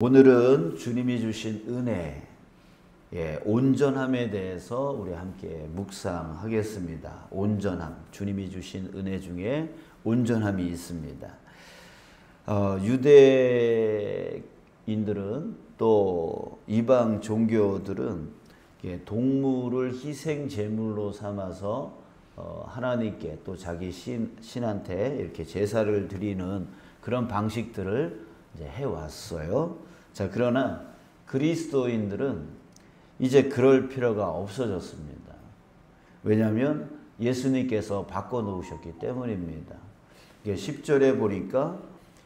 오늘은 주님이 주신 은혜, 온전함에 대해서 우리 함께 묵상하겠습니다. 온전함, 주님이 주신 은혜 중에 온전함이 있습니다. 유대인들은 또 이방 종교들은 동물을 희생 제물로 삼아서 하나님께 또 자기 신한테 이렇게 제사를 드리는 그런 방식들을 이제 해왔어요. 자, 그러나 그리스도인들은 이제 그럴 필요가 없어졌습니다. 왜냐하면 예수님께서 바꿔놓으셨기 때문입니다. 10절에 보니까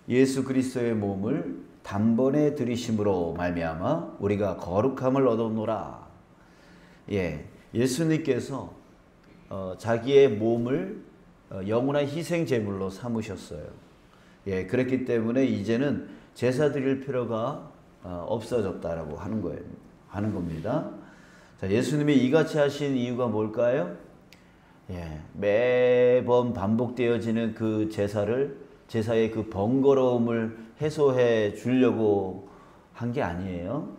예수 그리스도의 몸을 단번에 들이심으로 말미암아 우리가 거룩함을 얻었노라. 예수님께서 자기의 몸을 영원한 희생 제물로 삼으셨어요. 그렇기 때문에 이제는 제사 드릴 필요가 없어졌다라고 하는 겁니다. 자, 예수님이 이같이 하신 이유가 뭘까요? 매번 반복되어지는 그 제사의 그 번거로움을 해소해 주려고 한 게 아니에요.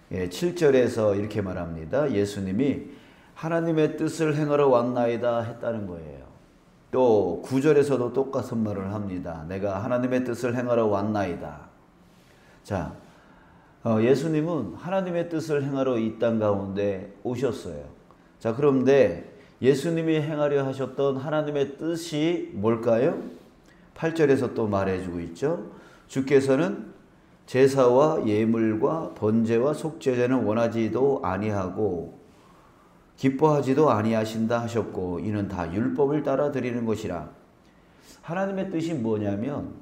7절에서 이렇게 말합니다. 예수님이 하나님의 뜻을 행하러 왔나이다 했다는 거예요. 또 9절에서도 똑같은 말을 합니다. 내가 하나님의 뜻을 행하러 왔나이다. 자, 예수님은 하나님의 뜻을 행하러 이 땅 가운데 오셨어요. 자, 그런데 예수님이 행하려 하셨던 하나님의 뜻이 뭘까요? 8절에서 또 말해주고 있죠. 주께서는 제사와 예물과 번제와 속죄제는 원하지도 아니하고 기뻐하지도 아니하신다 하셨고 이는 다 율법을 따라 드리는 것이라. 하나님의 뜻이 뭐냐면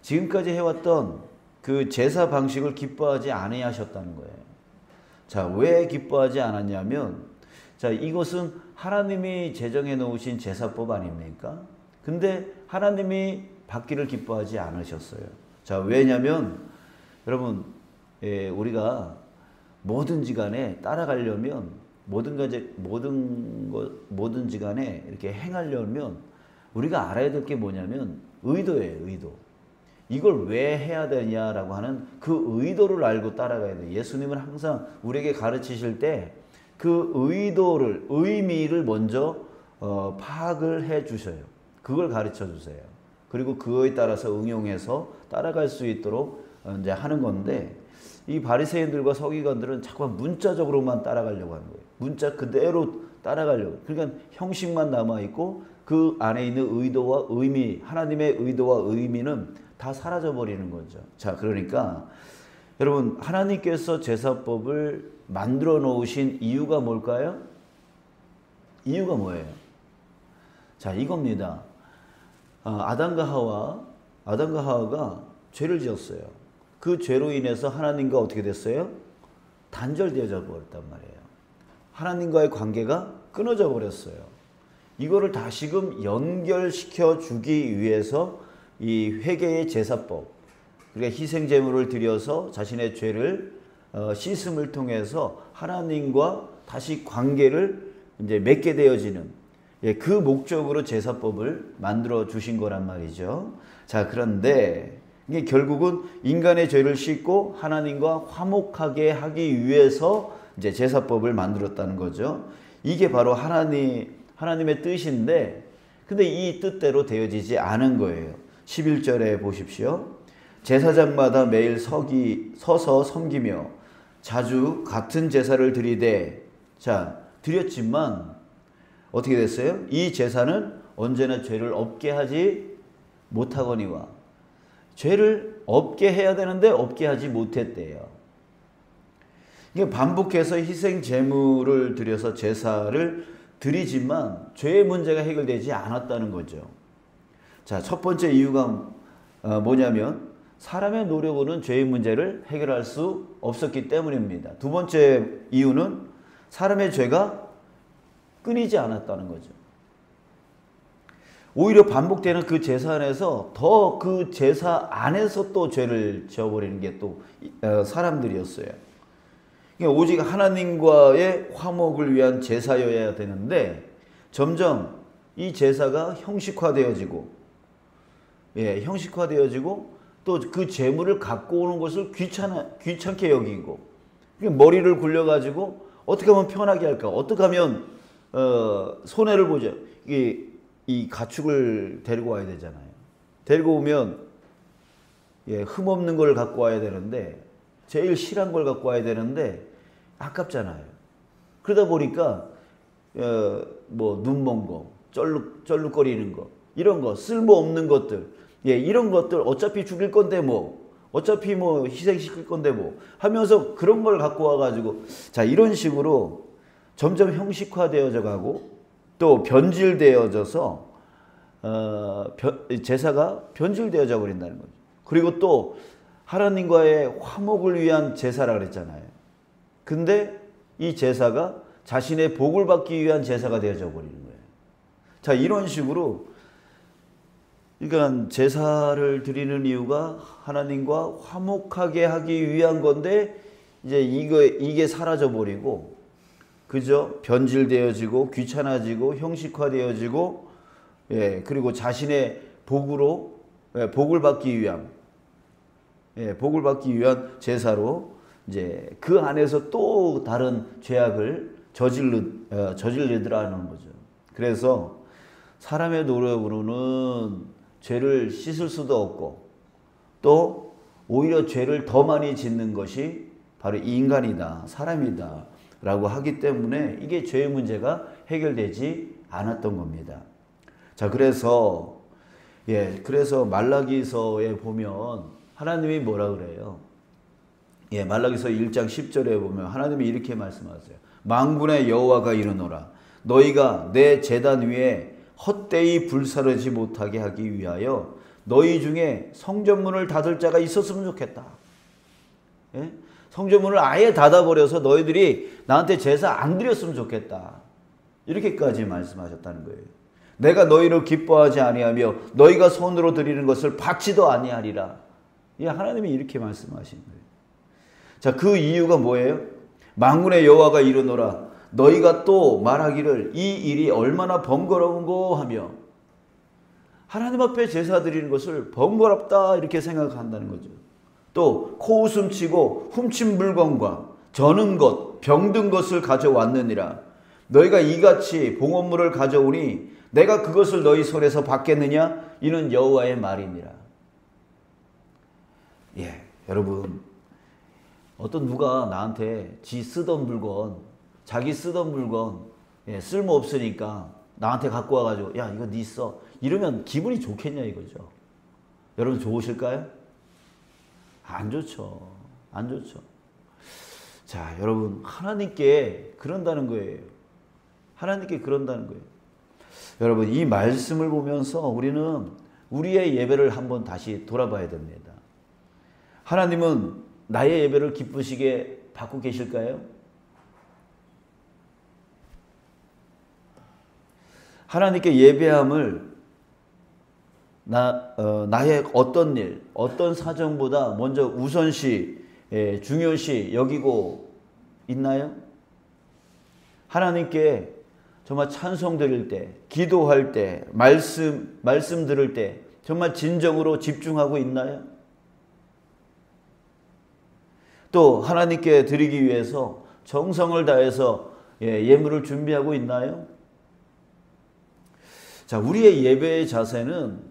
지금까지 해왔던 그 제사 방식을 기뻐하지 아니하셨다는 거예요. 자, 왜 기뻐하지 않았냐면, 자, 이것은 하나님이 제정해 놓으신 제사법 아닙니까? 근데 하나님이 받기를 기뻐하지 않으셨어요. 자, 왜냐면 여러분, 우리가 뭐든지 간에 따라가려면 뭐든지 간에 이렇게 행하려면 우리가 알아야 될 게 뭐냐면 의도예요, 의도. 이걸 왜 해야 되냐라고 하는 그 의도를 알고 따라가야 돼요. 예수님은 항상 우리에게 가르치실 때 그 의미를 먼저 파악을 해 주셔요. 그걸 가르쳐 주세요. 그리고 그거에 따라서 응용해서 따라갈 수 있도록 이제 하는 건데, 이 바리새인들과 서기관들은 자꾸 문자적으로만 따라가려고 하는 거예요. 문자 그대로 따라가려고. 그러니까 형식만 남아있고 그 안에 있는 의도와 의미, 하나님의 의도와 의미는 다 사라져버리는 거죠. 자, 그러니까 여러분, 하나님께서 제사법을 만들어 놓으신 이유가 뭘까요? 이유가 뭐예요? 자, 이겁니다. 아담과 하와가 죄를 지었어요. 그 죄로 인해서 하나님과 어떻게 됐어요? 단절되어져 버렸단 말이에요. 하나님과의 관계가 끊어져 버렸어요. 이거를 다시금 연결시켜 주기 위해서 이 회개의 제사법, 그러니까 희생 제물을 드려서 자신의 죄를 씻음을 통해서 하나님과 다시 관계를 이제 맺게 되어지는, 그 목적으로 제사법을 만들어 주신 거란 말이죠. 자, 그런데 이게 결국은 인간의 죄를 씻고 하나님과 화목하게 하기 위해서 이제 제사법을 만들었다는 거죠. 이게 바로 하나님의 뜻인데, 근데 이 뜻대로 되어지지 않은 거예요. 11절에 보십시오. 제사장마다 매일 서서 섬기며 자주 같은 제사를 드리되, 자, 드렸지만 어떻게 됐어요? 이 제사는 언제나 죄를 없게 하지 못하거니와. 죄를 없게 해야 되는데 없게 하지 못했대요. 이게 반복해서 희생 제물을 드려서 제사를 드리지만 죄의 문제가 해결되지 않았다는 거죠. 자, 첫 번째 이유가 뭐냐면 사람의 노력으로는 죄의 문제를 해결할 수 없었기 때문입니다. 두 번째 이유는 사람의 죄가 끊이지 않았다는 거죠. 오히려 반복되는 그 제사 안에서 더 그 제사 안에서 또 죄를 지어버리는 게 또 사람들이었어요. 그러니까 오직 하나님과의 화목을 위한 제사여야 되는데 점점 이 제사가 형식화되어지고 또 그 재물을 갖고 오는 것을 귀찮게 여기고, 머리를 굴려가지고 어떻게 하면 편하게 할까? 어떻게 하면 손해를 보죠. 이 가축을 데리고 와야 되잖아요. 데리고 오면 흠없는 걸 갖고 와야 되는데, 제일 실한 걸 갖고 와야 되는데 아깝잖아요. 그러다 보니까 뭐 눈먼 거, 쩔룩거리는 거, 이런 거, 쓸모없는 것들, 이런 것들 어차피 죽일 건데 뭐, 어차피 뭐 희생시킬 건데 뭐 하면서 그런 걸 갖고 와가지고, 자, 이런 식으로 점점 형식화되어져 가고 또 변질되어져서 제사가 변질되어져 버린다는 거죠. 그리고 또 하나님과의 화목을 위한 제사라 그랬잖아요. 근데 이 제사가 자신의 복을 받기 위한 제사가 되어져 버리는 거예요. 자, 이런 식으로, 그러니까 제사를 드리는 이유가 하나님과 화목하게 하기 위한 건데, 이제 이게 사라져 버리고, 그죠? 변질되어지고 귀찮아지고 형식화되어지고, 그리고 자신의 복으로, 복을 받기 위한 제사로 이제 그 안에서 또 다른 죄악을 저지르더라는 거죠. 그래서 사람의 노력으로는 죄를 씻을 수도 없고, 또 오히려 죄를 더 많이 짓는 것이 바로 인간이다, 사람이다 라고 하기 때문에 이게 죄의 문제가 해결되지 않았던 겁니다. 자, 그래서 말라기서에 보면 하나님이 뭐라 그래요? 말라기서 1장 10절에 보면 하나님이 이렇게 말씀하세요. 만군의 여호와가 이르노라, 너희가 내 제단 위에 헛되이 불사르지 못하게 하기 위하여 너희 중에 성전문을 닫을 자가 있었으면 좋겠다. 성전문을 아예 닫아버려서 너희들이 나한테 제사 안 드렸으면 좋겠다. 이렇게까지 말씀하셨다는 거예요. 내가 너희를 기뻐하지 아니하며 너희가 손으로 드리는 것을 받지도 아니하리라. 하나님이 이렇게 말씀하신 거예요. 자, 그 이유가 뭐예요? 만군의 여호와가 이르노라, 너희가 또 말하기를 이 일이 얼마나 번거로운고 하며, 하나님 앞에 제사 드리는 것을 번거롭다 이렇게 생각한다는 거죠. 또 코웃음 치고 훔친 물건과 저는 것, 병든 것을 가져왔느니라. 너희가 이같이 봉헌물을 가져오니 내가 그것을 너희 손에서 받겠느냐? 이는 여호와의 말이니라. 여러분, 어떤 누가 나한테 자기 쓰던 물건 쓸모없으니까 나한테 갖고 와가지고, 야, 이거 네 써, 이러면 기분이 좋겠냐 이거죠. 여러분, 좋으실까요? 안 좋죠. 안 좋죠. 자, 여러분, 하나님께 그런다는 거예요. 하나님께 그런다는 거예요. 여러분, 이 말씀을 보면서 우리는 우리의 예배를 한번 다시 돌아봐야 됩니다. 하나님은 나의 예배를 기쁘시게 받고 계실까요? 하나님께 예배함을 나의 어떤 일, 어떤 사정보다 먼저 우선시, 중요시 여기고 있나요? 하나님께 정말 찬송 드릴 때, 기도할 때, 말씀 들을 때 정말 진정으로 집중하고 있나요? 또 하나님께 드리기 위해서 정성을 다해서 예물을 준비하고 있나요? 자, 우리의 예배의 자세는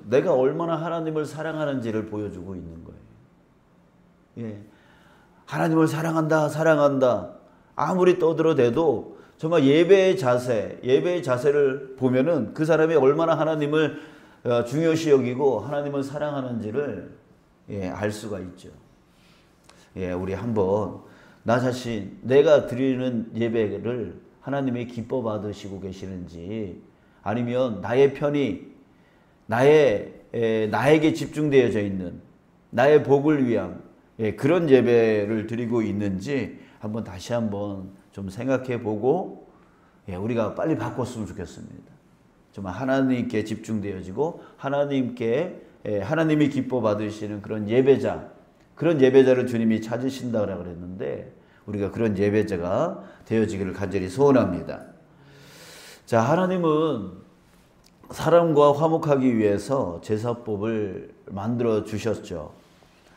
내가 얼마나 하나님을 사랑하는지를 보여주고 있는 거예요. 하나님을 사랑한다. 아무리 떠들어대도 정말 예배의 자세를 보면은 그 사람이 얼마나 하나님을 중요시 여기고 하나님을 사랑하는지를 알 수가 있죠. 우리 한번 나 자신, 내가 드리는 예배를 하나님이 기뻐 받으시고 계시는지, 아니면 나의 편이 나에게 집중되어져 있는 나의 복을 위한 그런 예배를 드리고 있는지 다시 한번 좀 생각해 보고 우리가 빨리 바꿨으면 좋겠습니다. 정말 하나님께 집중되어지고 하나님이 기뻐 받으시는 그런 예배자를 주님이 찾으신다고 그랬는데, 우리가 그런 예배자가 되어지기를 간절히 소원합니다. 자, 하나님은 사람과 화목하기 위해서 제사법을 만들어 주셨죠.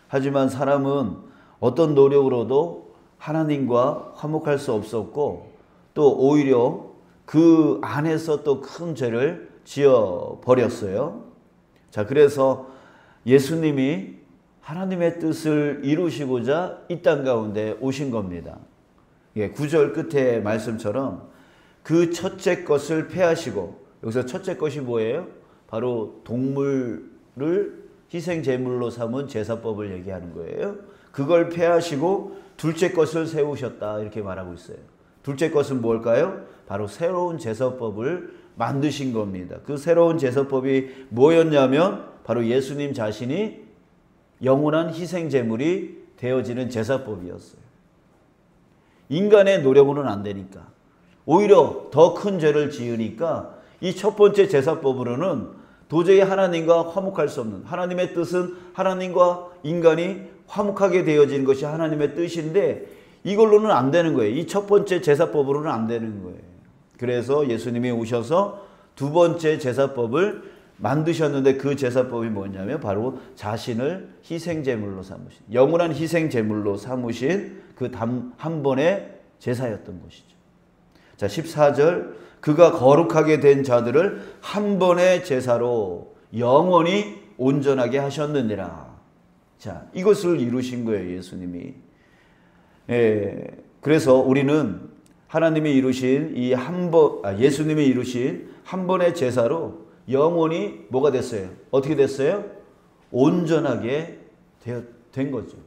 하지만 사람은 어떤 노력으로도 하나님과 화목할 수 없었고 또 오히려 그 안에서 또 큰 죄를 지어 버렸어요. 자, 그래서 예수님이 하나님의 뜻을 이루시고자 이 땅 가운데 오신 겁니다. 9절 끝에 말씀처럼 그 첫째 것을 폐하시고, 여기서 첫째 것이 뭐예요? 바로 동물을 희생 제물로 삼은 제사법을 얘기하는 거예요. 그걸 폐하시고 둘째 것을 세우셨다 이렇게 말하고 있어요. 둘째 것은 뭘까요? 바로 새로운 제사법을 만드신 겁니다. 그 새로운 제사법이 뭐였냐면 바로 예수님 자신이 영원한 희생 제물이 되어지는 제사법이었어요. 인간의 노력으로는 안 되니까, 오히려 더 큰 죄를 지으니까 이 첫 번째 제사법으로는 도저히 하나님과 화목할 수 없는, 하나님의 뜻은 하나님과 인간이 화목하게 되어지는 것이 하나님의 뜻인데 이걸로는 안 되는 거예요. 이 첫 번째 제사법으로는 안 되는 거예요. 그래서 예수님이 오셔서 두 번째 제사법을 만드셨는데 그 제사법이 뭐냐면 바로 자신을 희생제물로 삼으신, 영원한 희생제물로 삼으신 그 한 번의 제사였던 것이죠. 자, 14절, 그가 거룩하게 된 자들을 한 번의 제사로 영원히 온전하게 하셨느니라. 자, 이것을 이루신 거예요, 예수님이. 그래서 우리는 하나님이 이루신 예수님이 이루신 한 번의 제사로 영원히 뭐가 됐어요? 어떻게 됐어요? 온전하게 된 거죠.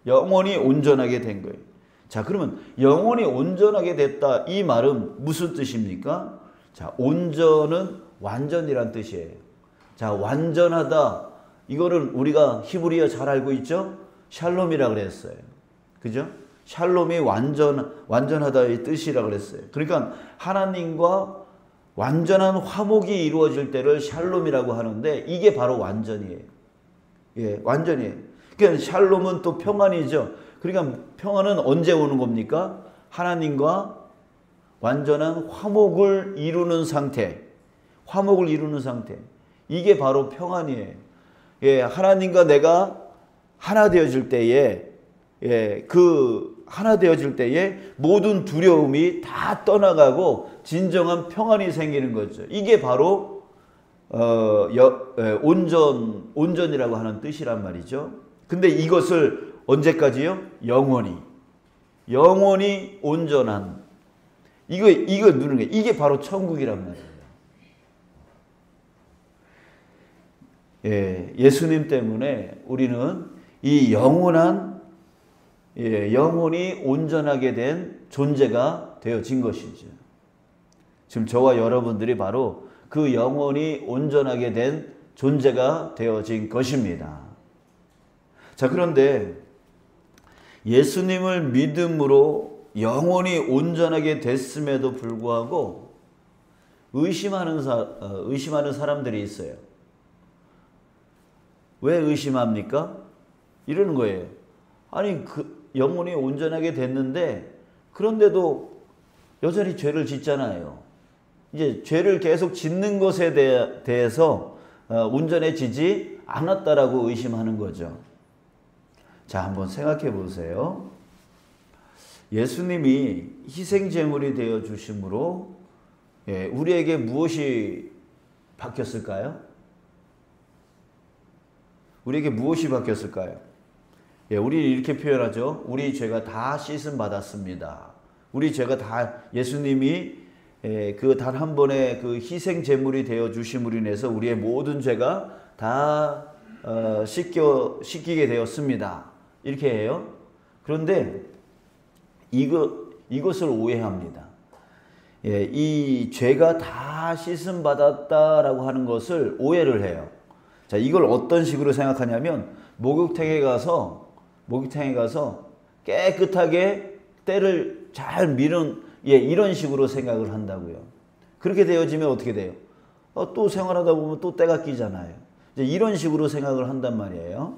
영원히 온전하게 된 거예요. 자, 그러면 영원히 온전하게 됐다, 이 말은 무슨 뜻입니까? 자, 온전은 완전이란 뜻이에요. 자, 완전하다, 이거를 우리가 히브리어 잘 알고 있죠? 샬롬이라고 그랬어요. 그죠? 샬롬이 완전하다의 뜻이라고 그랬어요. 그러니까 하나님과 완전한 화목이 이루어질 때를 샬롬이라고 하는데 이게 바로 완전이에요. 예, 완전이에요. 그러니까 샬롬은 또 평안이죠. 그러니까 평안은 언제 오는 겁니까? 하나님과 완전한 화목을 이루는 상태. 화목을 이루는 상태. 이게 바로 평안이에요. 예, 하나님과 내가 하나 되어질 때에, 그 하나 되어질 때에 모든 두려움이 다 떠나가고 진정한 평안이 생기는 거죠. 이게 바로 온전이라고 하는 뜻이란 말이죠. 근데 이것을 언제까지요? 영원히 온전한, 이거 누르는 게, 이게 바로 천국이란 말이에요. 예수님 때문에 우리는 이 영원히 온전하게 된 존재가 되어진 것이죠. 지금 저와 여러분들이 바로 그 영원히 온전하게 된 존재가 되어진 것입니다. 자, 그런데 예수님을 믿음으로 영원히 온전하게 됐음에도 불구하고 의심하는 사람들이 있어요. 왜 의심합니까? 이러는 거예요. 아니, 영원히 온전하게 됐는데 그런데도 여전히 죄를 짓잖아요. 이제 죄를 계속 짓는 것에 대해서 온전해지지 않았다라고 의심하는 거죠. 자, 한번 생각해 보세요. 예수님이 희생제물이 되어 주심으로 우리에게 무엇이 바뀌었을까요? 우리에게 무엇이 바뀌었을까요? 우리는 이렇게 표현하죠. 우리 죄가 다 씻음 받았습니다. 우리 죄가 다 예수님이 그 단 한 번의 그 희생 제물이 되어 주심으로 인해서 우리의 모든 죄가 다 씻기게 되었습니다. 이렇게 해요. 그런데 이것을 오해합니다. 이 죄가 다 씻음 받았다라고 하는 것을 오해를 해요. 자, 이걸 어떤 식으로 생각하냐면 목욕탕에 가서 깨끗하게 때를 잘 미는, 이런 식으로 생각을 한다고요. 그렇게 되어지면 어떻게 돼요? 또 생활하다 보면 또 때가 끼잖아요. 이제 이런 식으로 생각을 한단 말이에요.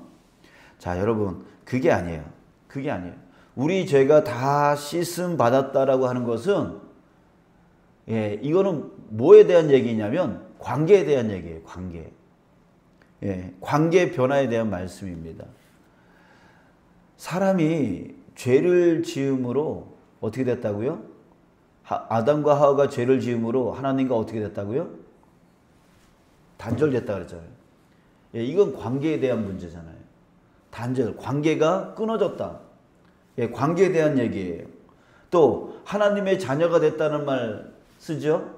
자, 여러분, 그게 아니에요. 우리 죄가 다 씻음 받았다라고 하는 것은 이거는 뭐에 대한 얘기냐면 관계에 대한 얘기예요. 관계. 예, 관계 변화에 대한 말씀입니다. 사람이 죄를 지음으로 어떻게 됐다고요? 아담과 하와가 죄를 지음으로 하나님과 어떻게 됐다고요? 단절됐다 그랬잖아요. 예, 이건 관계에 대한 문제잖아요. 단절, 관계가 끊어졌다. 예, 관계에 대한 얘기예요. 또 하나님의 자녀가 됐다는 말 쓰죠?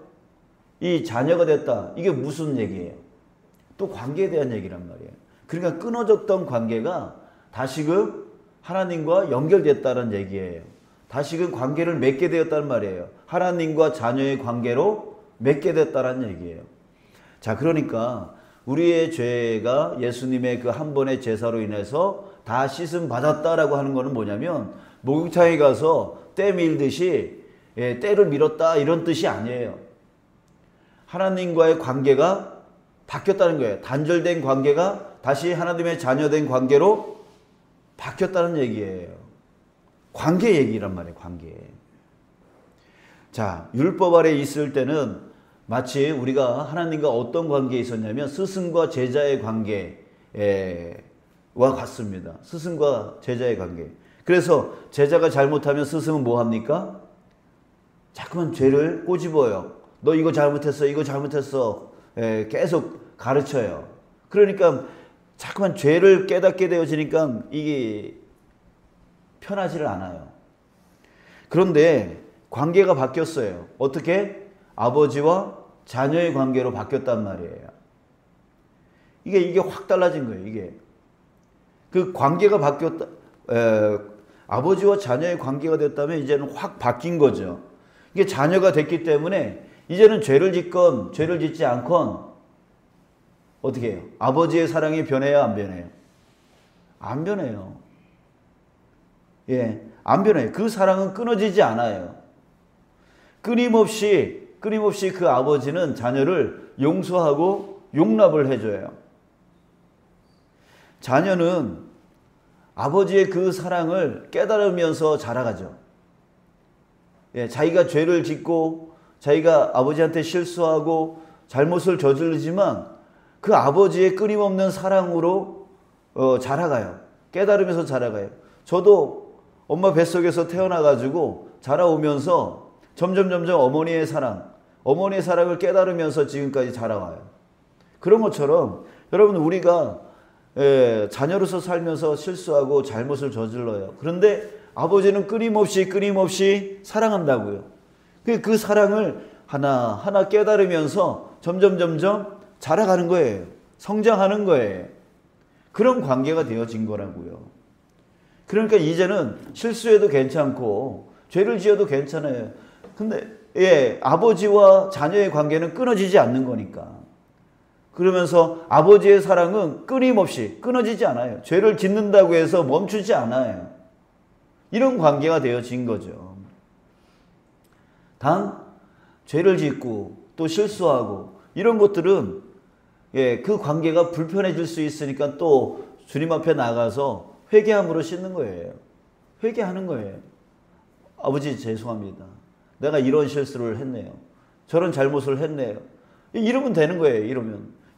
이 자녀가 됐다. 이게 무슨 얘기예요? 또 관계에 대한 얘기란 말이에요. 그러니까 끊어졌던 관계가 다시금 하나님과 연결됐다는 얘기예요. 다시금 관계를 맺게 되었다는 말이에요. 하나님과 자녀의 관계로 맺게 됐다는 얘기예요. 자, 그러니까 우리의 죄가 예수님의 그 한 번의 제사로 인해서 다 씻음 받았다라고 하는 것은 뭐냐면 목욕탕에 가서 때 밀듯이 때를 밀었다 이런 뜻이 아니에요. 하나님과의 관계가 바뀌었다는 거예요. 단절된 관계가 다시 하나님의 자녀된 관계로 바뀌었다는 얘기예요. 관계 얘기란 말이에요. 관계. 자, 율법 아래 있을 때는 마치 우리가 하나님과 어떤 관계에 있었냐면 스승과 제자의 관계와 같습니다. 스승과 제자의 관계. 그래서 제자가 잘못하면 스승은 뭐 합니까? 자꾸만 죄를 꼬집어요. 너 이거 잘못했어. 이거 잘못했어. 계속 가르쳐요. 그러니까 자꾸만 죄를 깨닫게 되어지니까 이게 편하지를 않아요. 그런데 관계가 바뀌었어요. 어떻게? 아버지와 자녀의 관계로 바뀌었단 말이에요. 이게 확 달라진 거예요. 이게 그 관계가 바뀌었다. 아버지와 자녀의 관계가 됐다면 이제는 확 바뀐 거죠. 이게 자녀가 됐기 때문에 이제는 죄를 짓건 죄를 짓지 않건 어떻게 해요? 아버지의 사랑이 변해요, 안 변해요? 안 변해요. 예, 안 변해요. 그 사랑은 끊어지지 않아요. 끊임없이 그 아버지는 자녀를 용서하고 용납을 해줘요. 자녀는 아버지의 그 사랑을 깨달으면서 자라가죠. 예, 자기가 죄를 짓고 자기가 아버지한테 실수하고 잘못을 저지르지만 그 아버지의 끊임없는 사랑으로 자라가요. 깨달으면서 자라가요. 저도 엄마 뱃속에서 태어나가지고 자라오면서 점점 어머니의 사랑을 깨달으면서 지금까지 자라와요. 그런 것처럼 여러분 우리가 자녀로서 살면서 실수하고 잘못을 저질러요. 그런데 아버지는 끊임없이 사랑한다고요. 그 사랑을 하나하나 깨달으면서 점점 자라가는 거예요. 성장하는 거예요. 그런 관계가 되어진 거라고요. 그러니까 이제는 실수해도 괜찮고 죄를 지어도 괜찮아요. 근데 아버지와 자녀의 관계는 끊어지지 않는 거니까. 그러면서 아버지의 사랑은 끊임없이 끊어지지 않아요. 죄를 짓는다고 해서 멈추지 않아요. 이런 관계가 되어진 거죠. 단 죄를 짓고 또 실수하고 이런 것들은 그 관계가 불편해질 수 있으니까 또 주님 앞에 나가서 회개함으로 씻는 거예요. 회개하는 거예요. 아버지 죄송합니다. 내가 이런 실수를 했네요. 저런 잘못을 했네요. 이러면 되는 거예요.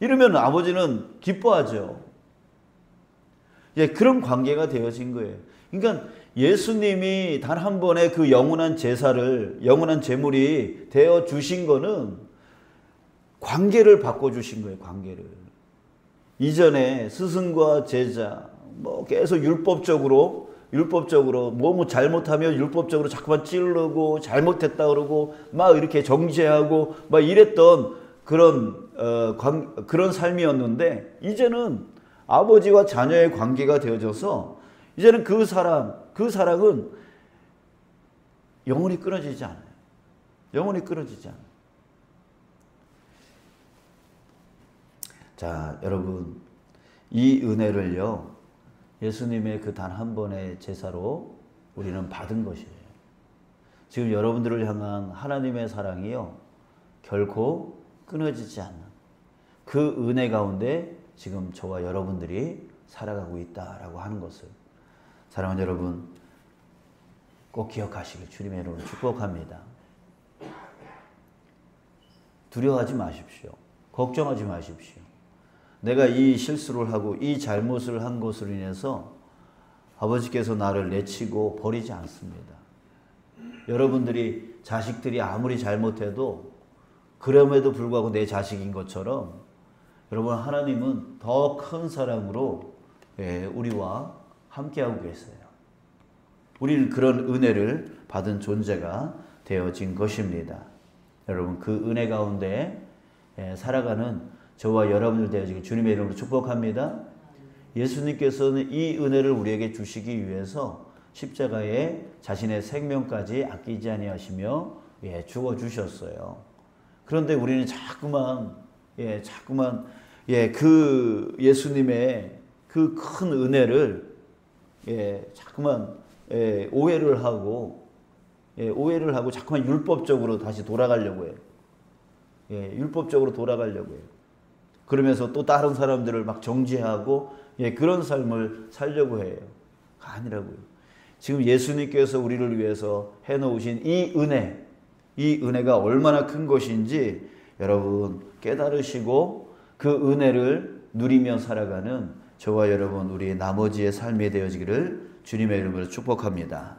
이러면 아버지는 기뻐하죠. 그런 관계가 되어진 거예요. 그러니까 예수님이 단 한 번의 그 영원한 제물이 되어 주신 거는 관계를 바꿔주신 거예요. 관계를. 이전에 스승과 제자 계속 율법적으로 뭐 잘못하면 율법적으로 자꾸만 찌르고 잘못했다 그러고 막 이렇게 정죄하고 막 이랬던 그런 삶이었는데 이제는 아버지와 자녀의 관계가 되어져서 이제는 그 사랑은 영원히 끊어지지 않아요. 영원히 끊어지지 않아요. 자, 여러분, 이 은혜를요, 예수님의 그 단 한 번의 제사로 우리는 받은 것이에요. 지금 여러분들을 향한 하나님의 사랑이요, 결코 끊어지지 않는 그 은혜 가운데 지금 저와 여러분들이 살아가고 있다라고 하는 것을 사랑하는 여러분 꼭 기억하시길 주님의 이름으로 축복합니다. 두려워하지 마십시오. 걱정하지 마십시오. 내가 이 실수를 하고 이 잘못을 한 것으로 인해서 아버지께서 나를 내치고 버리지 않습니다. 여러분들이 자식들이 아무리 잘못해도 그럼에도 불구하고 내 자식인 것처럼 여러분 하나님은 더 큰 사랑으로 우리와 함께하고 계세요. 우리는 그런 은혜를 받은 존재가 되어진 것입니다. 여러분 그 은혜 가운데 살아가는 저와 여러분들 되어지길 주님의 이름으로 축복합니다. 예수님께서는 이 은혜를 우리에게 주시기 위해서 십자가에 자신의 생명까지 아끼지 아니하시며 죽어주셨어요. 그런데 우리는 자꾸만 그 예수님의 그 큰 은혜를 자꾸만 오해를 하고 자꾸만 율법적으로 다시 돌아가려고 해요. 율법적으로 돌아가려고 해요. 그러면서 또 다른 사람들을 막 정죄하고 그런 삶을 살려고 해요. 아니라고요. 지금 예수님께서 우리를 위해서 해놓으신 이 은혜가 얼마나 큰 것인지 여러분 깨달으시고 그 은혜를 누리며 살아가는 저와 여러분 우리 나머지의 삶이 되어지기를 주님의 이름으로 축복합니다.